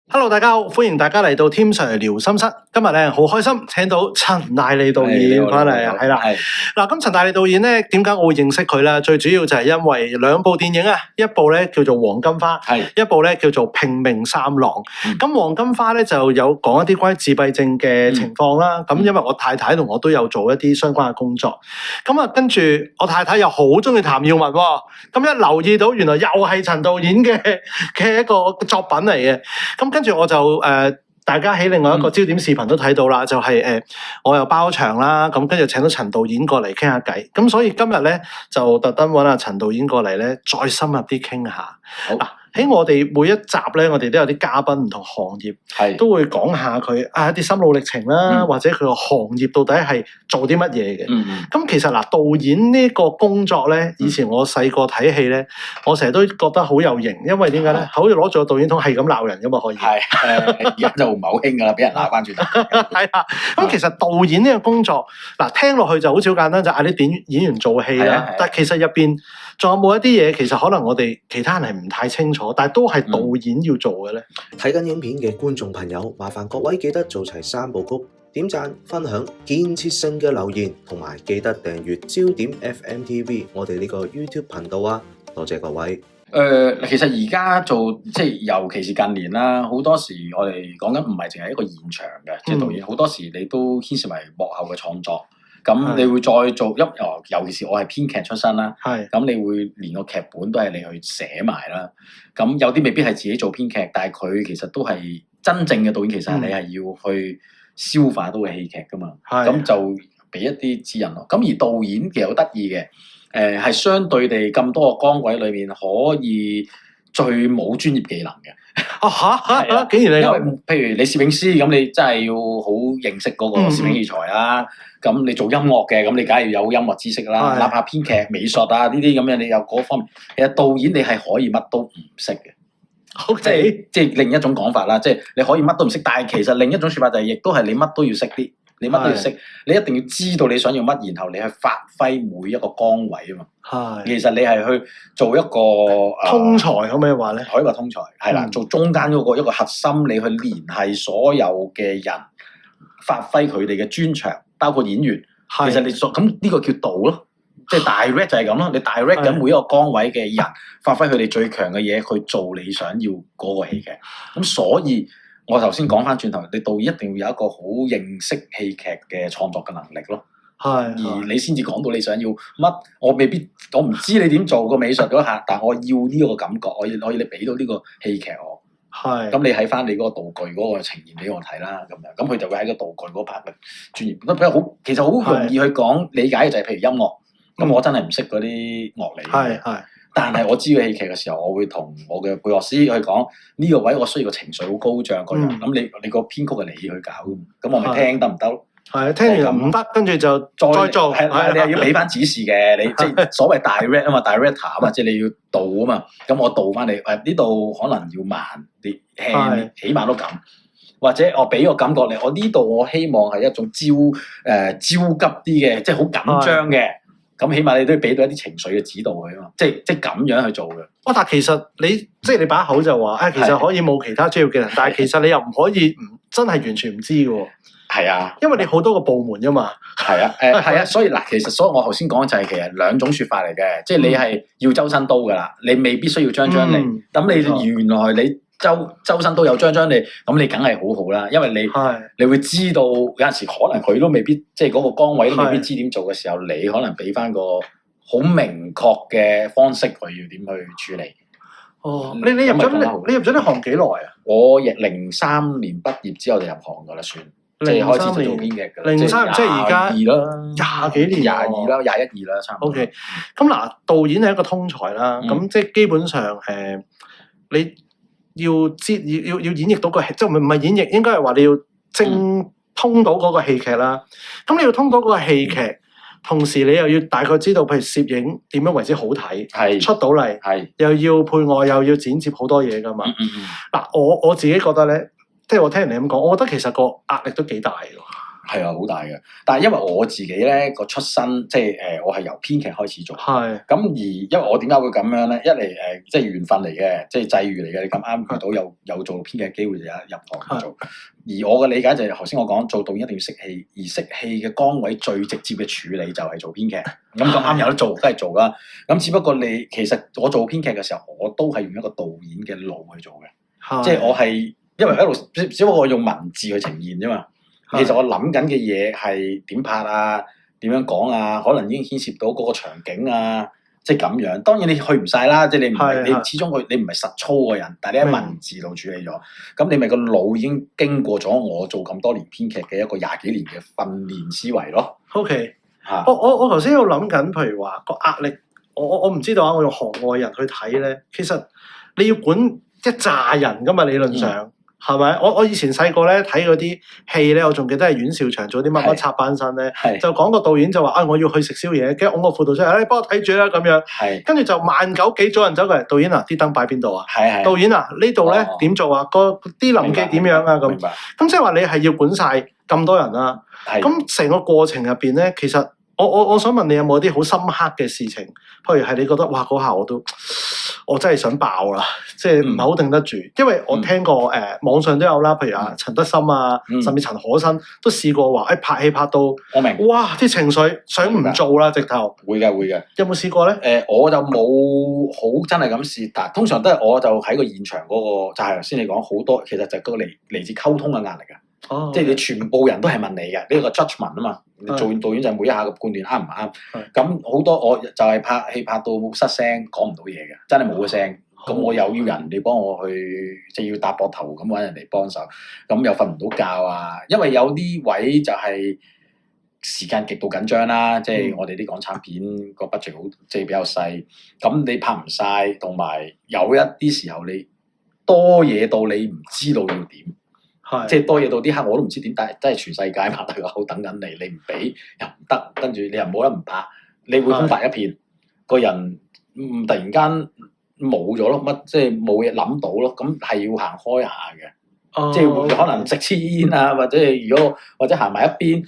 Hello， 大家好，歡迎大家嚟到添 Sir 聊心室。今日咧好開心，請到陳大利導演翻嚟啊，係啦。嗱，咁陳大利導演咧，點解我會認識佢咧？最主要就係因為兩部電影啊，一部咧叫做《黃金花》，一部咧叫做《拼命三郎》。咁《黃金花》咧就有講一啲關於自閉症嘅情況啦。咁因為我太太同我都有做一啲相關嘅工作。咁啊，跟住我太太又好中意譚耀文喎。咁一留意到，原來又係陳導演嘅一個作品嚟嘅。咁跟住我就大家喺另外一個焦點視頻都睇到啦，就係我又包場啦，咁跟住請到陳導演過嚟傾下偈，咁所以今日咧就特登揾阿陳導演過嚟咧，再深入啲傾下。嗱，喺我哋每一集咧，我哋都有啲嘉賓唔同行業，都會講下佢一啲心路歷程啦，或者佢個行業到底係做啲乜嘢嘅。咁其實嗱，導演呢個工作咧，以前我細個睇戲咧，我成日都覺得好有型，因為點解咧？好似攞住個導演筒係咁鬧人噶嘛，可以。而家就唔係好興噶啦，俾人鬧翻轉頭。係啊，咁其實導演呢個工作，嗱聽落去就好似好簡單，就嗌啲演員做戲啦。但係其實入邊仲有冇一啲嘢，其實可能我哋其他人係唔太清楚，但係都係導演要做嘅咧。睇緊影片嘅觀眾朋友，麻煩各位記得做齊3部曲：點讚、分享、建設性嘅留言，同埋記得訂閱焦點 FM TV 我哋呢個 YouTube 頻道啊！多謝各位。其實而家做即係尤其是近年啦，好多時我哋講緊唔係淨係一個現場嘅，即係導演好多時你都牽涉為幕後嘅創作。咁你會再做尤其是我係編劇出身啦，咁你會連個劇本都係你去寫埋啦。咁有啲未必係自己做編劇，但係佢其實都係真正嘅導演，其實你係要去消化到嘅戲劇噶嘛。咁就俾一啲指引咯。咁而導演其實好得意嘅，係相對地咁多個崗位裏面可以最冇專業技能嘅。竟然你因為譬如你攝影師咁，你真係要好認識嗰個攝影器材啦。咁你做音樂嘅，咁你梗係要有音樂知識啦。哪怕編劇、美術啊呢啲咁樣，你有嗰方面。其實導演你係可以乜都唔識嘅。即係另一種講法啦，即係你可以乜都唔識，但係其實另一種説法就係，亦都係你乜都要識啲。你乜都要識，你一定要知道你想要乜，然後你去發揮每一個崗位啊嘛。其實你係去做一個通才，可唔可以話咧？可以話通才，係啦，做中間嗰個一個核心，你去聯繫所有嘅人，發揮佢哋嘅專長，包括演員。其實你咁呢個叫導咯，即係 direct 就係咁咯。你 direct 緊每一個崗位嘅人，發揮佢哋最強嘅嘢去做你想要嗰個戲劇。咁所以。我頭先講翻轉頭，你導演一定要有一個好認識戲劇嘅創作嘅能力咯。而你先至講到你想要乜，我唔知你點做個美術嗰下，但我要呢個感覺，我要你俾到呢個戲劇我。咁你喺翻你嗰個道具嗰個呈現俾我睇啦，咁樣，咁佢就會喺個道具嗰 part 嘅專業，比較好，其實好容易去講理解嘅就係譬如音樂，咁我真係唔識嗰啲樂理。但係我知個戲劇嘅時候，我會同我嘅配樂師去講呢個位，我需要個情緒好高漲嗰樣。咁你個編曲係你去搞，咁我咪聽得唔得咯？聽完又唔得，跟住就再做。你又要俾翻指示嘅，你即係所謂 direct 啊嘛 ，director 啊嘛，即係你要導啊嘛。咁我導翻你，呢度可能要慢啲，輕起碼都咁。或者我俾個感覺你，我呢度我希望係一種焦急啲嘅，即係好緊張嘅。咁起碼你都要俾到一啲情緒嘅指導佢啊嘛，即係咁樣去做嘅。但係其實你把口就話其實可以冇其他專業技能，但係其實你又唔可以真係完全唔知嘅喎。係啊，因為你好多個部門㗎嘛。係啊，所以嗱，其實我頭先講就係其實兩種説法嚟嘅，即係你係要周身刀㗎啦，你未必需要張利。咁你原來你周身都有張利，咁你梗係好好啦，因為你會知道有陣時可能佢都未必，即係嗰個崗位都未必知點做嘅時候，你可能俾翻個好明確嘅方式佢要點去處理。你入咗呢行幾耐啊？我03年畢業之後就入行㗎啦，算即係開始做編劇㗎啦。03即係而家22幾年，22啦，21、22啦，差唔多。OK， 咁嗱，導演係一個通才啦，咁即係基本上你。要演繹到個戲，即係唔係演繹，應該係話你要精通到嗰個戲劇啦。咁你要通到嗰個戲劇，同時你又要大概知道，譬如攝影點樣為之好睇，出到嚟，又要配樂，又要剪接好多嘢㗎嘛。嗱，我自己覺得咧，即係我聽人哋咁講，我覺得其實個壓力都幾大㗎。係啊，好大嘅。但係因為我自己咧個出身，即係我係由編劇開始做。係。咁而因為我點解會咁樣咧？一嚟即係緣分嚟嘅，即係際遇嚟嘅。你咁啱遇到有做編劇嘅機會就入行做。而我嘅理解就係頭先我講做導演一定要識戲，而識戲嘅崗位最直接嘅處理就係做編劇。咁咁啱有得做，梗係做啦。咁只不過其實我做編劇嘅時候，我都係用一個導演嘅腦去做嘅，即係我係因為一路只不過我用文字去呈現啫嘛。其實我諗緊嘅嘢係點拍啊，點樣講啊，可能已經牽涉到嗰個場景啊。即係咁樣，當然你去唔晒啦，即係你唔係你始終你唔係實操嘅人，但係你喺文字度處理咗，咁你咪個腦已經經過咗我做咁多年編劇嘅一個20幾年嘅訓練思維咯。OK，我頭先喺度諗緊，譬如話個壓力，我唔知道啊，我用行外人去睇咧，其實你要管一紮人噶嘛，理論上。係咪？我以前細個咧睇嗰啲戲咧，我仲記得係阮兆祥做啲乜乜插班生咧，就講個導演就話我要去食宵夜，跟住我個輔導出嚟，你幫我睇住啦咁樣。跟住就1九幾組人走過嚟，導演啊，啲燈擺邊度啊？導演啊，呢度咧點做啊？啲臨記點樣啊？咁即係話你係要管晒咁多人啦。咁成個過程入邊咧，其實我想問你有冇啲好深刻嘅事情？譬如係你覺得哇嗰下我真係想爆啦，即係唔係好定得住，因為我聽過網上都有啦，譬如陳德森啊，甚至陳可辛都試過話拍戲拍到，我明，哇啲情緒想唔做啦，直頭。會嘅。有冇試過咧？我就冇好真係咁試，但係通常都係我就喺個現場嗰個，就係頭先你講好多，其實就係嗰個嚟自溝通嘅壓力啊。即係你全部人都係問你嘅，呢個 judgment 啊嘛。你做完導演就係每一下嘅判斷啱唔啱。咁好多我就係拍戲拍到失聲，講唔到嘢嘅，真係冇個聲。咁我又要人哋幫我去，即係要搭膊頭咁揾人哋幫手。咁又瞓唔到覺啊，因為有啲位就係時間極度緊張啦。即係我哋啲港產片個 budget 好，即係比較細。咁你拍唔晒，同埋有一啲時候你多嘢到你唔知道要點。即係多嘢到啲刻我都唔知點，但係真係全世界拍得個口等緊你，你唔俾又唔得，跟住你又冇得唔拍，你會空白一片，個人突然間冇咗咯，乜即係冇嘢諗到咯，咁係要行開下嘅，即係會可能食支煙啊，或者或者行埋一邊，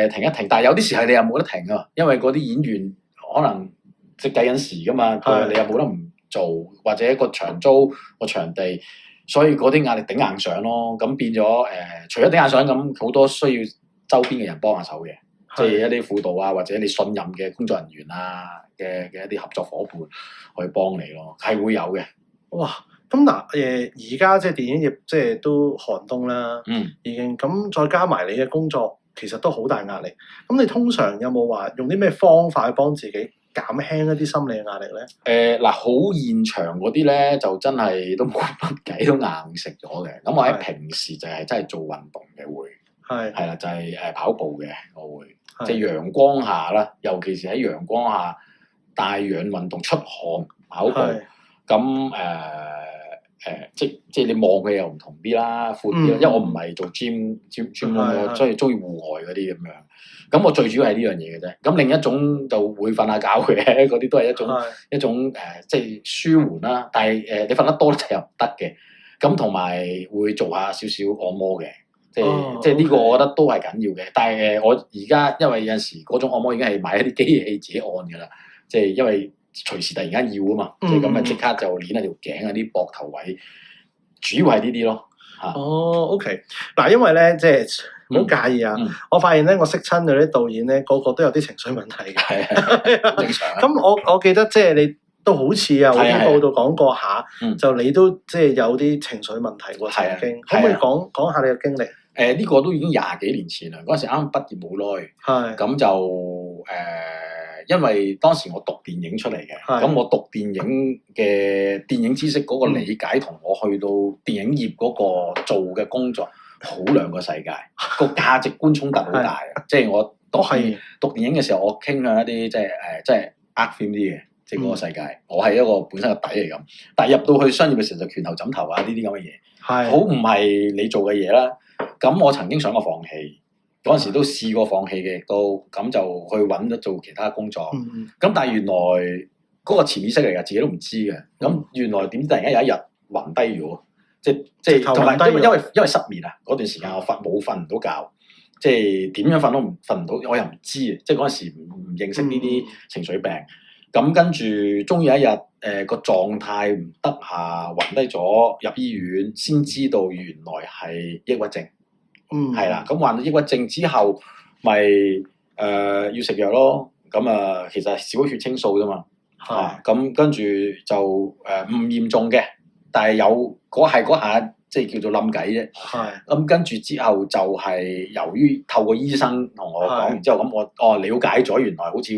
停一停，但係有啲時候你又冇得停啊，因為嗰啲演員可能即係計緊時噶嘛，你又冇得唔做，或者個場租個場地。所以嗰啲壓力頂硬上咯，咁變咗除咗頂硬上咁，好多需要周邊嘅人幫下手嘅，即係一啲輔導啊，或者你信任嘅工作人員啊嘅一啲合作伙伴去幫你咯，係會有嘅。哇！咁嗱而家即係電影業即係都寒冬啦，已經咁再加埋你嘅工作，其實都好大壓力。咁你通常有冇話用啲咩方法去幫自己減輕一啲心理嘅壓力咧？好現場嗰啲咧就真係都冇乜計，都硬食咗嘅。咁我喺平時就係真係做運動嘅會，係啦，就係跑步嘅我會，即係陽光下啦，尤其是喺陽光下帶氧運動出汗跑步，咁即係你望佢又唔同啲啦，闊啲啦，因為我唔係做 gym 我所以中意戶外嗰啲咁樣。咁我最主要係呢樣嘢嘅啫。咁另一種就會瞓下覺嘅，嗰啲都係一種即係舒緩啦。但係你瞓得多就又唔得嘅。咁同埋會做下少少按摩嘅，即係呢個我覺得都係緊要嘅。但係我而家因為有陣時嗰種按摩已經係買一啲機器自己按㗎啦，即係因為隨時突然間要啊嘛，即係咁啊即刻就攣下條頸啊啲膊頭位，主要係呢啲咯。OK， 嗱，因為咧即係。唔好介意啊！我發現咧，我識親嗰啲導演咧，個個都有啲情緒問題嘅。正常。咁我記得即係你都好似啊，好似報道講過下，就你都即係有啲情緒問題喎，曾經。可唔可以講下你嘅經歷？呢個都已經20幾年前啦，嗰陣時啱啱畢業冇耐。咁就因為當時我讀電影出嚟嘅，咁我讀電影嘅電影知識嗰個理解同我去到電影業嗰個做嘅工作。好兩個世界，個價值觀衝突好大嘅。即係我讀電影嘅時候，我傾向一啲即係 art film 啲嘅，即係嗰個世界。我係一個本身個底嚟咁，但係入到去商業嘅時候就拳頭枕頭啊呢啲咁嘅嘢，好唔係你做嘅嘢啦。咁我曾經想過放棄，嗰陣時都試過放棄嘅，都咁就去揾咗做其他工作。咁但係原來嗰個潛意識嚟㗎，自己都唔知嘅。咁原來點知突然間有一日暈低咗。即係同埋因為失眠啊，嗰段時間我冇瞓唔到覺，即係點樣瞓都瞓唔到，我又唔知啊，即係嗰陣時唔認識呢啲情緒病。咁跟住終於有一日個狀態唔得下，暈低咗入醫院，先知道原來係抑鬱症。係啦，咁患咗抑鬱症之後，咪要食藥咯。咁其實少血清素啫嘛。咁跟住就唔嚴重嘅，但係有嗰下即係叫做冧計啫。咁跟住之後就係由於透過醫生同我講完之後，咁我了解咗原來好似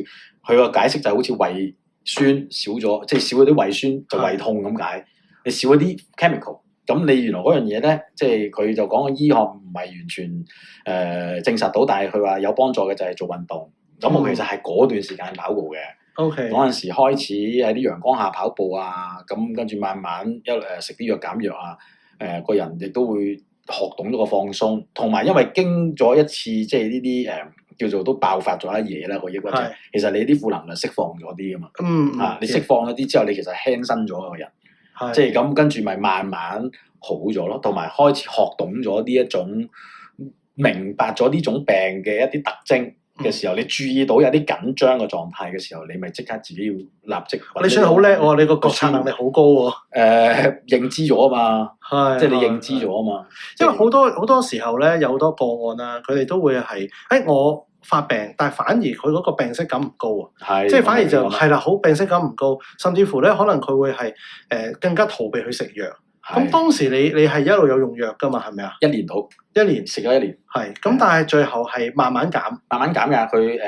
佢個解釋就係好似胃酸少咗，即係少咗啲胃酸就胃痛咁解。你少咗啲 chemical， 咁你原來嗰樣嘢咧，即係佢就講個醫學唔係完全證實到，但係佢話有幫助嘅就係做運動。咁我其實係嗰段時間跑步嘅。嗰陣時開始喺啲陽光下跑步啊，咁跟住慢慢食啲藥減藥啊，個人亦都會學懂咗個放鬆，同埋因為經咗一次即係呢啲叫做都爆發咗一嘢啦個抑鬱症，其實你啲負能量釋放咗啲噶嘛，你釋放咗啲之後，你其實輕身咗個人，即係咁跟住咪慢慢好咗咯，同埋開始學懂咗呢一種明白咗呢種病嘅一啲特徵嘅時候，你注意到有啲緊張嘅狀態嘅時候，你咪即刻自己要立即。你算好叻喎！你個覺察能力好高喎。認知咗啊嘛，即係你認知咗啊嘛。因為好多時候咧，有好多個案啦，佢哋都會係我發病，但係反而佢嗰個病識感唔高啊。即係反而就係啦，好病識感唔高，甚至乎咧可能佢會係更加逃避去食藥。咁當時你係一路有用藥㗎嘛？係咪啊？1年到，1年食咗1年。係，咁但係最後係慢慢減㗎。佢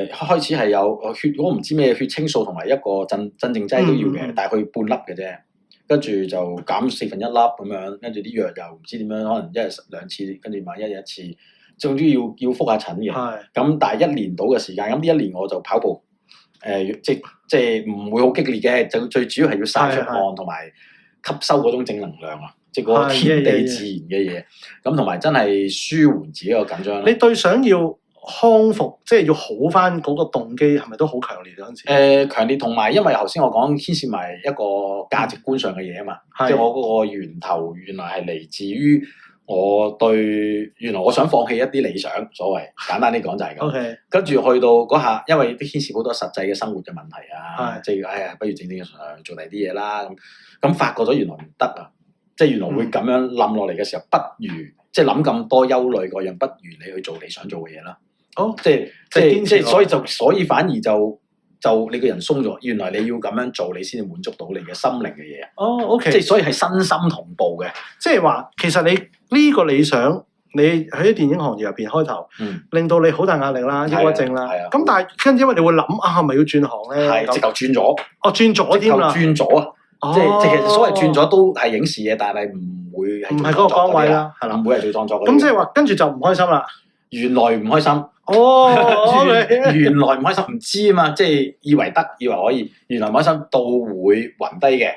開始係有血，我唔知咩血清素同埋一個鎮靜劑都要嘅，但係佢半粒嘅啫。跟住就減1/4粒咁樣，跟住啲藥又唔知點樣，可能一日2次，跟住萬一日1次，總之要覆下診嘅。咁但係1年到嘅時間，咁呢1年我就跑步，即係唔會好激烈嘅，就最主要係要曬出汗同埋吸收嗰種正能量啊，即係嗰個天地自然嘅嘢，咁同埋真係舒緩自己個緊張。你對想要康復，即係要好翻嗰個動機，係咪都好強烈嗰陣時？強烈，同埋因為頭先我講牽涉埋一個價值觀上嘅嘢啊嘛，即係我嗰個源頭原來係嚟自於我對原來我想放棄一啲理想，所謂簡單啲講就係咁。跟住去到嗰下，因為都牽涉好多實際嘅生活嘅問題啊，即係不如正常做第啲嘢啦咁發覺咗原來唔得啊！即係原來會咁樣冧落嚟嘅時候，不如即係諗咁多憂慮嗰樣，不如你去做你想做嘅嘢啦。即係所以反而就你個人鬆咗，原來你要咁樣做，你先至滿足到你嘅心靈嘅嘢。OK， 即係所以係身心同步嘅。即係話其實你呢個理想，你喺電影行業入邊開頭，令到你好大壓力啦，抑鬱症啦。咁但係跟住因為你會諗係咪要轉行咧？係直頭轉咗。轉咗添啦。轉咗啊！即係其實所謂轉咗都係影視嘅，但係唔會係嗰個崗位啦，係啦，唔會係做創作嗰啲。咁即係話跟住就唔開心啦。原來唔開心。原來唔開心，唔知啊嘛，即係以為得，以為可以，原來唔開心到會暈低嘅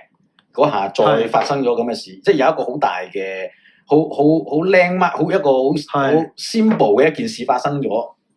嗰下，再發生咗咁嘅事，即係有一個好大嘅好靚乜，好一個好 symbol 嘅一件事發生咗，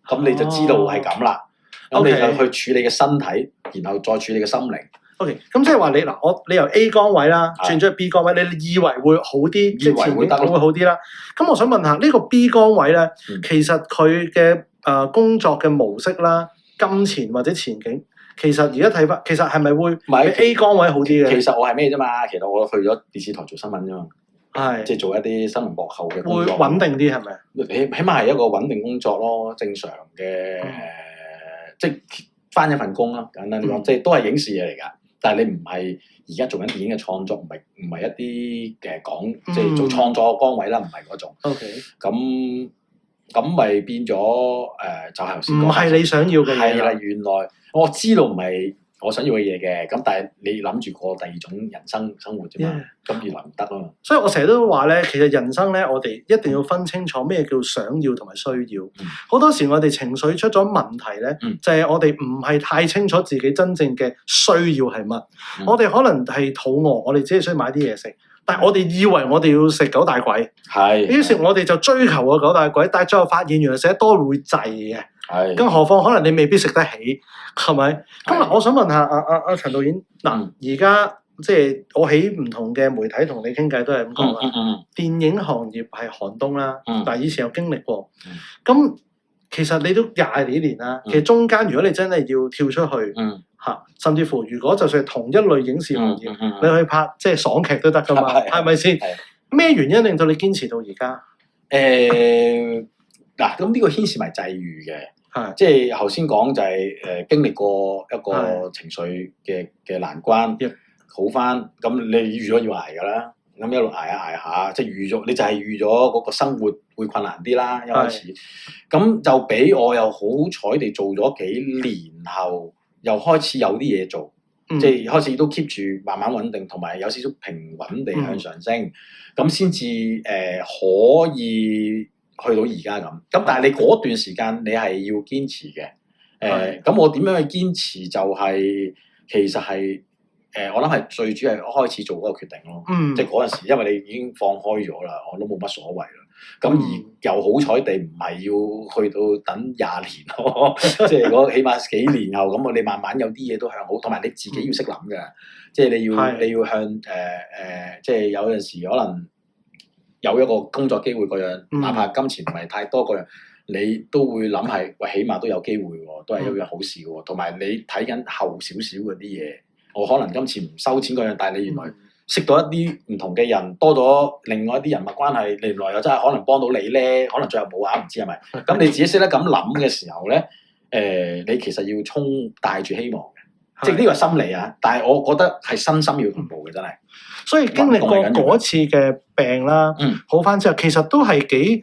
咁你就知道係咁啦。咁你就去處理嘅身體，然後再處理嘅心靈。OK， 咁即係話你由 A 崗位啦，轉咗去 B 崗位，你以為會好啲，即係前景會好啲啦。咁我想問下呢個 B 崗位咧，其實佢嘅工作嘅模式啦、金錢或者前景，其實而家睇翻，其實係咪會比 A 崗位好啲嘅？其實我係咩啫嘛？其實我去咗電視台做新聞啫嘛，即係做一啲新聞幕後嘅工作，會穩定啲係咪？起碼係一個穩定工作咯，正常嘅即係翻一份工啦，簡單啲講，即係都係影視嘢嚟㗎。但係你唔係而家做緊電影嘅創作，唔係一啲嘅講，即係做創作嘅崗位啦，唔係嗰種。OK，咁咪變咗就係頭先講。唔係你想要嘅嘢。係啦，原來我知道唔係我想要嘅嘢嘅，咁但係你諗住過第二種人生生活啫嘛，咁原來唔得咯。所以我成日都話咧，其實人生咧，我哋一定要分清楚咩叫想要同埋需要。好多時我哋情緒出咗問題咧，就係我哋唔係太清楚自己真正嘅需要係乜。我哋可能係肚餓，我哋只係需要買啲嘢食，但係我哋以為我哋要食九大簋，於是我哋就追求個九大簋，但係最後發現原來食得多會滯嘅。更何況可能你未必食得起，係咪？咁嗱，我想問下阿陳導演，嗱，而家即係我喺唔同嘅媒體同你傾偈都係咁講啦。電影行業係寒冬啦，但係以前有經歷過。咁其實你都20幾年啦，其實中間如果你真係要跳出去嚇，甚至乎如果就算係同一類影視行業，你去拍即係爽劇都得㗎嘛，係咪先？咩原因令到你堅持到而家？嗱，咁呢個牽涉埋際遇嘅，即係頭先講就係經歷過一個情緒嘅難關，好翻，咁你預咗要捱㗎啦，咁一路捱下捱下，即係預咗，你就係預咗嗰個生活會困難啲啦，一開始，咁就俾我又好彩地做咗幾年後，又開始有啲嘢做，即係開始都 keep 住慢慢穩定，同埋有少少平穩地向上升，咁先至可以去到而家咁。咁但係你嗰段時間你係要堅持嘅，咁我點樣去堅持就係其實係我諗係最主要係開始做嗰個決定咯，即係嗰陣時，因為你已經放開咗啦，我都冇乜所謂啦。咁而又好彩地唔係要去到等20年咯，即係如果起碼幾年後咁，你慢慢有啲嘢都向好，同埋你自己要識諗嘅，即係你要向即係有陣時可能有一個工作機會嗰樣，哪怕金錢唔係太多嗰樣，你都會諗係喂，起碼都有機會喎，都係一樣好事喎。同埋你睇緊後少少嗰啲嘢，我可能今次唔收錢嗰樣，但係你原來識到一啲唔同嘅人，多咗另外一啲人脈關係，原來又真係可能幫到你咧，可能最後冇啊，唔知係咪？咁你自己識得咁諗嘅時候咧，你其實要帶住希望嘅，即係呢個係心理啊。但係我覺得係身心要同步嘅，真係。所以經歷過嗰次嘅病啦，好翻之後，其實都係幾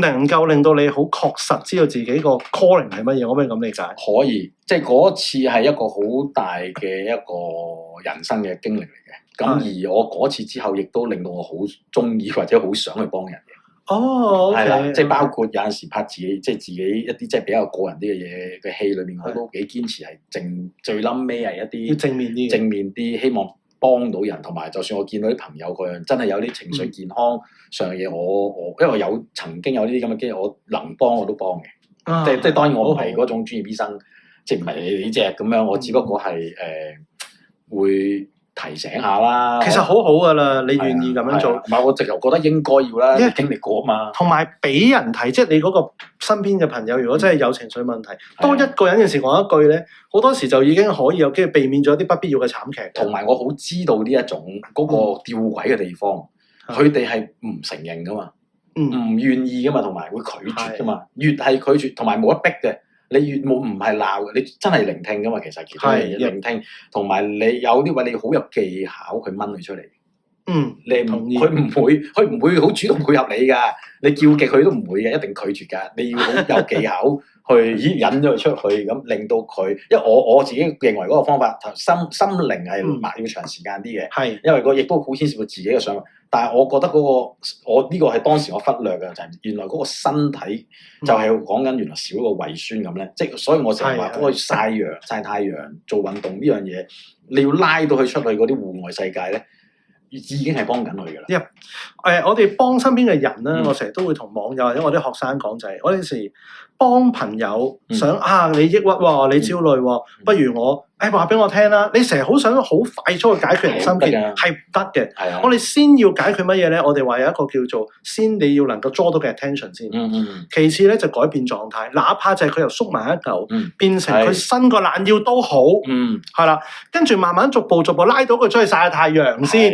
能夠令到你好確實知道自己個 calling 係乜嘢，可唔可以咁理解？可以，即係嗰次係一個好大嘅一個人生嘅經歷嚟嘅。咁而我嗰次之後，亦都令到我好中意或者好想去幫人嘅。哦，係啦，即係包括有陣時拍自己，即係自己一啲即係比較個人啲嘅嘢嘅戲裏面，我都幾堅持係最冧尾係一啲要正面啲，希望幫到人，同埋就算我見到啲朋友嗰樣真係有啲情緒健康上嘅嘢，我因為曾經有呢啲咁嘅經歷，我能幫我都幫嘅。即係當然我唔係嗰種專業醫生，即係唔係你呢隻咁樣，我只不過係會提醒下啦。其實好好噶啦，你願意咁樣做。唔係我直頭覺得應該要啦，因為經歷過啊嘛。同埋俾人睇，即係你嗰個身邊嘅朋友，如果真係有情緒問題，多一個人嘅時講一句咧，好多時就已經可以有機會避免咗啲不必要嘅慘劇。同埋我好知道呢一種嗰個吊詭嘅地方，佢哋係唔承認噶嘛，唔願意噶嘛，同埋會拒絕噶嘛。越係拒絕，同埋冇得逼嘅。你越冇唔係鬧嘅，你真係聆聽噶嘛。其實聆聽，同埋你有啲位你好有技巧去掹佢出嚟。你佢唔會好主動配合你㗎。你叫極佢都唔會嘅，一定拒絕㗎。你要好有技巧去引咗佢出去，咁令到佢。因為我自己認為嗰個方法，心靈係要長時間啲嘅。因為個亦都好牽涉到自己嘅想法。但係我覺得我呢個係當時我忽略嘅，就係原來嗰個身體就係講緊原來少個胃酸咁咧，即係所以我成日話嗰個曬太陽做運動呢樣嘢，你要拉到佢出去嗰啲戶外世界咧，已經係幫緊佢㗎啦。我哋幫身邊嘅人咧，我成日都會同網友或者我啲學生講就係，我有時幫朋友想你抑鬱喎，你焦慮喎，不如我話俾我聽啦。你成日好想好快速去解決人心結，係唔得嘅。我哋先要解決乜嘢咧？我哋話有一個叫做先你要能夠抓到嘅 attention 先。其次咧就改變狀態，哪怕就係佢又縮埋一嚿，變成佢伸個懶腰都好。係啦，跟住慢慢逐步拉到佢出去曬下太陽先。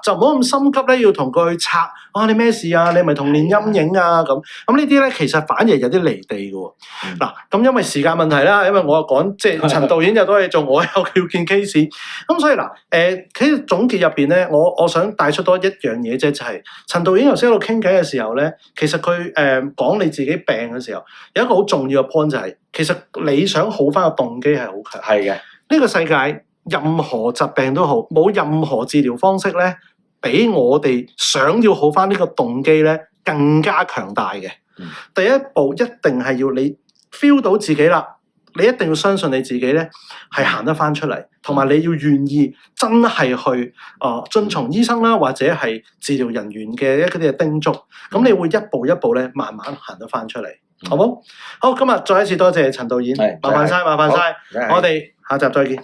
就唔好咁心急咧，要同佢去拆。你咩事啊？你咪童年陰影啊咁呢啲咧，其實反而有啲離地嘅喎。嗱，咁因為時間問題啦，因為我又講即係陳導演有多嘢做，我有要見 case。咁所以嗱，喺總結入邊咧，我想帶出多一樣嘢啫，就係陳導演頭先喺度傾偈嘅時候咧，其實佢講你自己病嘅時候，有一個好重要嘅 point 就係，其實你想好翻嘅動機係好強。係嘅，呢個世界任何疾病都好，冇任何治療方式咧，比我哋想要好翻呢個動機咧更加強大嘅。第一步一定係要你 feel 到自己啦，你一定要相信你自己咧係行得翻出嚟，同埋你要願意真係去遵從醫生啦，或者係治療人員嘅一啲嘅叮囑，咁你會一步一步咧慢慢行得翻出嚟，好冇？好，今日再一次多謝陳導演，麻煩晒，我哋下集再見。